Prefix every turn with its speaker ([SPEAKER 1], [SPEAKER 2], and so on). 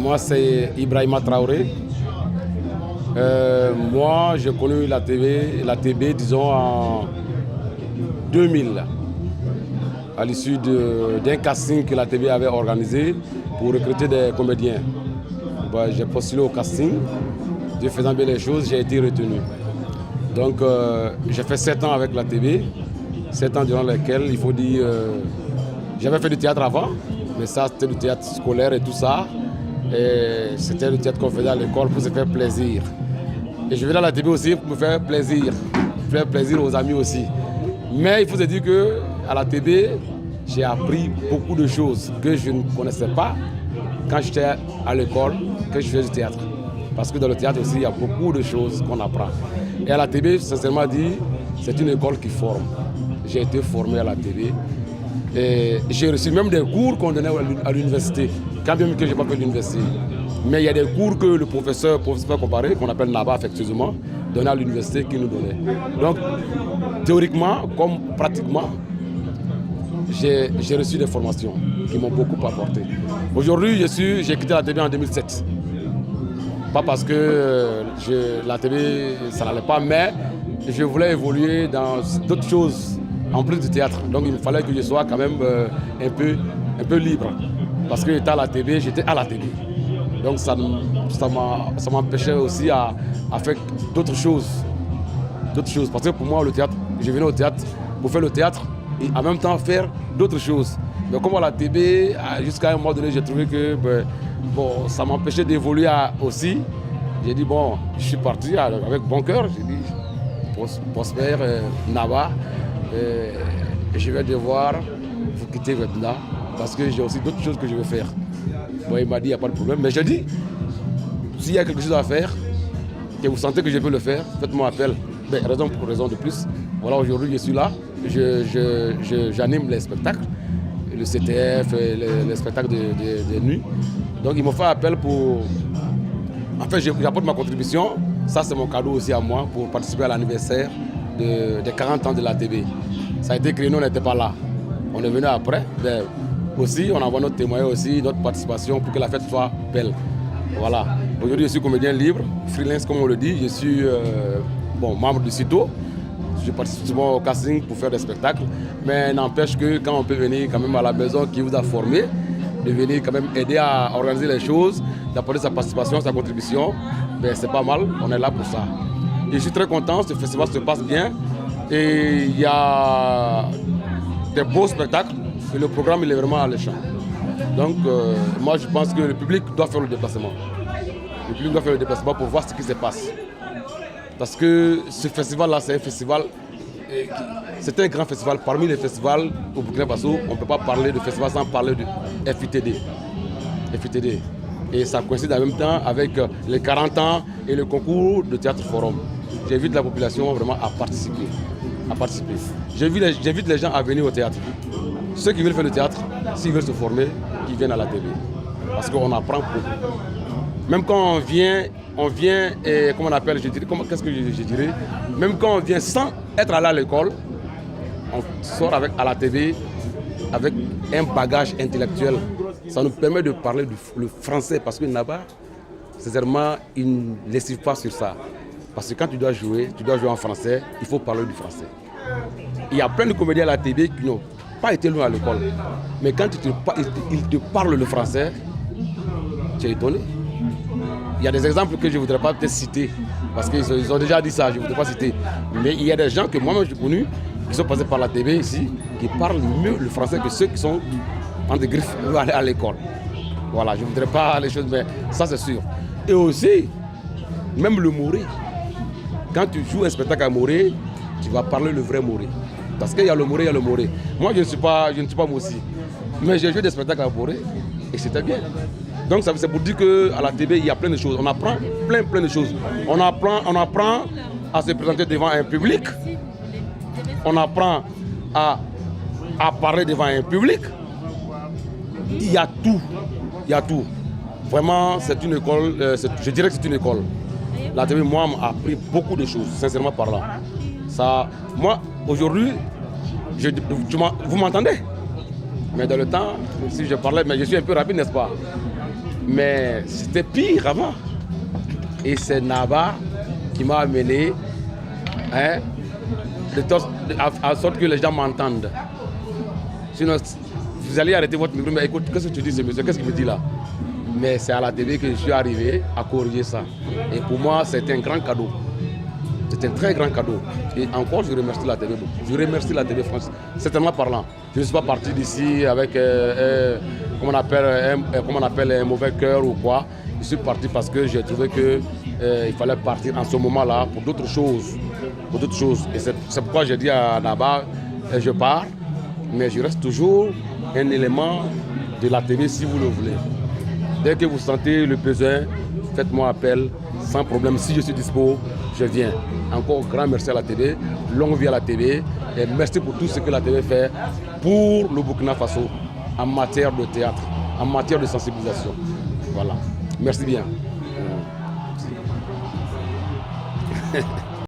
[SPEAKER 1] Moi, c'est Ibrahima Traoré. Moi, j'ai connu la TB, disons, en 2000, à l'issue d'un casting que la TB avait organisé pour recruter des comédiens. J'ai postulé au casting, Dieu faisant bien les choses, j'ai été retenu. Donc, j'ai fait 7 ans avec la TB, 7 ans durant lesquels, il faut dire, j'avais fait du théâtre avant, mais ça, c'était du théâtre scolaire et tout ça. Et c'était le théâtre qu'on faisait à l'école pour se faire plaisir. Et je venais à la TB aussi pour me faire plaisir aux amis aussi. Mais il faut se dire qu'à la TB, j'ai appris beaucoup de choses que je ne connaissais pas quand j'étais à l'école, que je faisais du théâtre. Parce que dans le théâtre aussi, il y a beaucoup de choses qu'on apprend. Et à la TB, sincèrement dit, c'est une école qui forme. J'ai été formé à la TB. Et j'ai reçu même des cours qu'on donnait à l'université, quand même que je n'ai pas fait l'université. Mais il y a des cours que le professeur comparé, qu'on appelle NABA affectueusement, donnait à l'université qui nous donnait. Donc, théoriquement comme pratiquement, j'ai reçu des formations qui m'ont beaucoup apporté. Aujourd'hui, j'ai quitté la TB en 2007. Pas parce que la TB, ça n'allait pas, mais je voulais évoluer dans d'autres choses en plus du théâtre. Donc il me fallait que je sois quand même un peu libre. Parce que j'étais à la TB, j'étais à la TB. Donc ça m'empêchait aussi à faire d'autres choses. Parce que pour moi, le théâtre, je venais au théâtre pour faire le théâtre et en même temps faire d'autres choses. Mais comme à la TB, jusqu'à un moment donné, j'ai trouvé que ça m'empêchait d'évoluer aussi. J'ai dit, je suis parti avec bon cœur. J'ai dit, Prosper, Naba, je vais devoir vous quitter maintenant parce que j'ai aussi d'autres choses que je veux faire. Il m'a dit, il n'y a pas de problème. Mais j'ai dit, s'il y a quelque chose à faire, que vous sentez que je peux le faire, faites-moi appel. Raison pour raison de plus. Voilà, aujourd'hui, je suis là. J'anime les spectacles, le CTF, les spectacles de nuit. Donc, ils m'ont fait appel pour... En fait, j'apporte ma contribution. Ça, c'est mon cadeau aussi à moi pour participer à l'anniversaire des 40 ans de la TB. Ça a été créé, nous, on n'était pas là. On est venu après. Aussi, on envoie notre témoignage aussi, notre participation pour que la fête soit belle. Voilà. Aujourd'hui, je suis comédien libre, freelance comme on le dit. Je suis membre du CITO. Je participe souvent au casting pour faire des spectacles. Mais n'empêche que quand on peut venir quand même à la maison qui vous a formé, de venir quand même aider à organiser les choses, d'apporter sa participation, sa contribution, c'est pas mal, on est là pour ça. Et je suis très content, ce festival se passe bien. Et il y a des beaux spectacles et le programme il est vraiment alléchant. Donc moi je pense que le public doit faire le déplacement. Le public doit faire le déplacement pour voir ce qui se passe. Parce que ce festival-là, c'est un festival, c'est un grand festival. Parmi les festivals au Burkina Faso, on ne peut pas parler de festival sans parler de FITD. Et ça coïncide en même temps avec les 40 ans et le concours de Théâtre Forum. J'invite la population vraiment à participer. J'invite les gens à venir au théâtre. Ceux qui veulent faire le théâtre, s'ils veulent se former, qu'ils viennent à la TV. Parce qu'on apprend beaucoup. Même quand on vient et comment on appelle, qu'est-ce que je dirais, même quand on vient sans être allé à l'école, on sort à la TV avec un bagage intellectuel. Ça nous permet de parler le français parce que là-bas, sincèrement, ils ne lessivent pas sur ça. Parce que quand tu dois jouer en français, il faut parler du français. Il y a plein de comédiens à la TV qui n'ont pas été loin à l'école. Mais quand ils te parlent le français, tu es étonné. Il y a des exemples que je ne voudrais pas peut-être citer, parce qu'ils ont déjà dit ça, je ne voudrais pas citer. Mais il y a des gens que moi-même j'ai connus, qui sont passés par la TV ici, qui parlent mieux le français que ceux qui sont en des griffes à l'école. Voilà, je ne voudrais pas les choses, mais ça c'est sûr. Et aussi, même le Moré. Quand tu joues un spectacle à Moré, tu vas parler le vrai Moré. Parce qu'il y a le Moré, il y a le Moré. Moi, je ne suis pas Moussi. Mais j'ai joué des spectacles à Moré et c'était bien. Donc c'est pour dire qu'à la TV, il y a plein de choses. On apprend plein de choses. On apprend à se présenter devant un public. On apprend à parler devant un public. Il y a tout. Vraiment, c'est une école, je dirais que c'est une école. La TV, moi, m'a appris beaucoup de choses, sincèrement parlant. Moi, aujourd'hui, vous m'entendez? Mais dans le temps, si je parlais, mais je suis un peu rapide, n'est-ce pas? Mais c'était pire avant. Et c'est Naba qui m'a amené à sorte que les gens m'entendent. Sinon, vous allez arrêter votre micro, mais écoute, qu'est-ce que tu dis, ce monsieur? Qu'est-ce qu'il me dit là? Mais c'est à la télé que je suis arrivé à corriger ça. Et pour moi, c'est un grand cadeau. C'est un très grand cadeau. Et encore, je remercie la TV. Je remercie la TV France. Certainement parlant. Je ne suis pas parti d'ici avec comment on appelle un mauvais cœur ou quoi. Je suis parti parce que j'ai trouvé qu'il fallait partir en ce moment-là pour d'autres choses. Et c'est pourquoi j'ai dit à Naba, je pars, mais je reste toujours un élément de la TV si vous le voulez. Dès que vous sentez le besoin, faites-moi appel, sans problème. Si je suis dispo, je viens. Encore grand merci à la TV, longue vie à la TV, et merci pour tout ce que la TV fait pour le Burkina Faso en matière de théâtre, en matière de sensibilisation. Voilà. Merci bien.